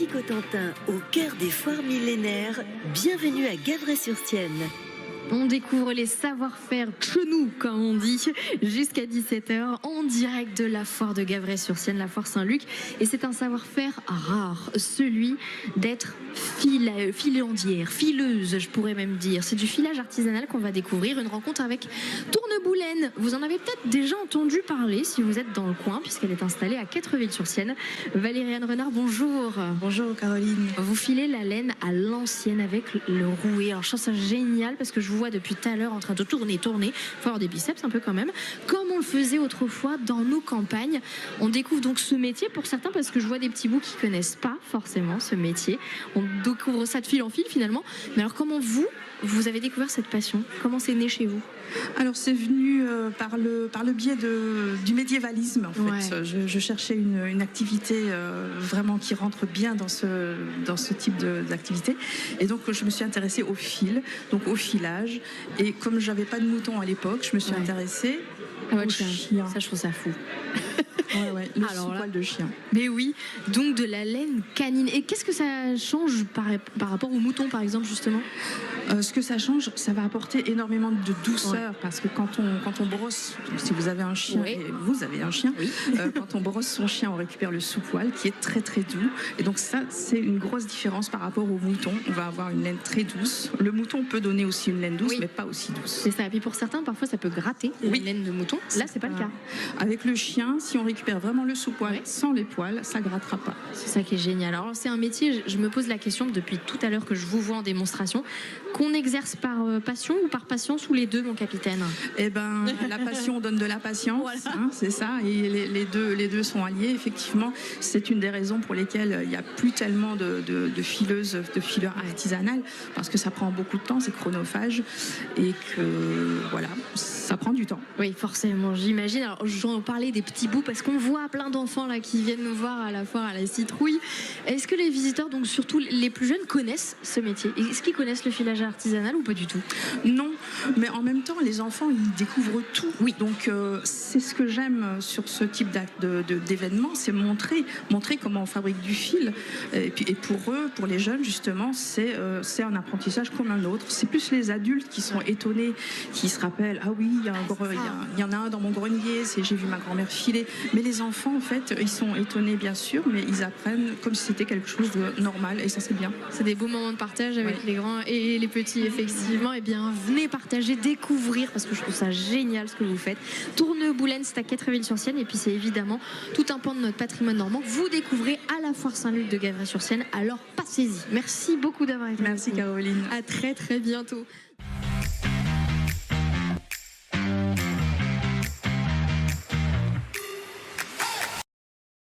Cotentin, au cœur des foires millénaires, bienvenue à Gavray-sur-Sienne. On découvre les savoir-faire chenous, comme on dit, jusqu'à 17h, en direct de la foire de Gavray-sur-Sienne, la foire Saint-Luc. Et c'est un savoir-faire rare, celui d'être filandière, fileuse, je pourrais même dire. C'est du filage artisanal qu'on va découvrir, une rencontre avec Tourneboulaine. Vous en avez peut-être déjà entendu parler si vous êtes dans le coin, puisqu'elle est installée à Quattreville-sur-Sienne. Valérie-Anne Renard, bonjour. Bonjour Caroline. Vous filez la laine à l'ancienne avec le rouet. Alors je trouve ça génial parce que je vous vois depuis tout à l'heure en train de tourner. Il faut avoir des biceps un peu quand même. Comme on le faisait autrefois dans nos campagnes. On découvre donc ce métier pour certains parce que je vois des petits bouts qui connaissent pas forcément ce métier. On découvre ça de fil en fil finalement. Mais alors comment vous avez découvert cette passion? Comment c'est né chez vous? Alors c'est venu par le biais du médiévalisme en fait. Ouais. Je cherchais une activité vraiment qui rentre bien dans ce type d'activité et donc je me suis intéressée au fil, donc au filage, et comme j'avais pas de moutons à l'époque, je me suis intéressée au chien. Ça je trouve ça fou. Ouais, le sous-poil de chien. Mais oui, donc de la laine canine. Et qu'est-ce que ça change par rapport aux moutons, par exemple, justement? Ce que ça change, ça va apporter énormément de douceur, parce que quand on brosse, si vous avez un chien, et vous avez un chien, quand on brosse son chien, on récupère le sous-poil qui est très très doux. Et donc ça, c'est une grosse différence par rapport au mouton. On va avoir une laine très douce. Le mouton peut donner aussi une laine douce, mais pas aussi douce. C'est ça. Et puis pour certains, parfois, ça peut gratter une laine de mouton. Là, c'est pas le cas. Avec le chien, si on récupère vraiment le sous-poil, sans les poils, ça grattera pas. C'est ça qui est génial. Alors c'est un métier, je me pose la question depuis tout à l'heure que je vous vois en démonstration, qu'on exerce par passion ou par patience, ou les deux, mon capitaine? Eh ben, la passion donne de la patience, voilà. C'est ça, et les deux sont alliés. Effectivement, c'est une des raisons pour lesquelles il n'y a plus tellement de fileuses, de fileurs artisanales, parce que ça prend beaucoup de temps, c'est chronophage, et que voilà, ça prend du temps. Oui, forcément, j'imagine. Alors j'en parlais des petits bouts parce qu'on voit plein d'enfants là qui viennent nous voir à la foire à la citrouille. Est-ce que les visiteurs, donc surtout les plus jeunes, connaissent ce métier? Est-ce qu'ils connaissent le filage artisanal ou pas du tout? Non, mais en même temps, les enfants, ils découvrent tout. Oui. Donc c'est ce que j'aime sur ce type d'événement, c'est montrer comment on fabrique du fil. Et pour eux, pour les jeunes justement, c'est un apprentissage comme un autre. C'est plus les adultes qui sont étonnés, qui se rappellent, ah oui, il y en a un dans mon grenier, j'ai vu ma grand-mère filer. Mais les enfants, en fait, ils sont étonnés bien sûr, mais ils apprennent comme si c'était quelque chose de normal, et ça c'est bien. C'est des beaux moments de partage avec les grands et les petits, effectivement. Et bien, venez partager, découvrir, parce que je trouve ça génial ce que vous faites. Tourneboulaine, c'est à Quattreville-sur-Sienne, et puis c'est évidemment tout un pan de notre patrimoine normand que vous découvrez à la foire Saint-Luc de Gavray-sur-Sienne. Alors passez-y. Merci beaucoup d'avoir été là. Merci Caroline. À très très bientôt.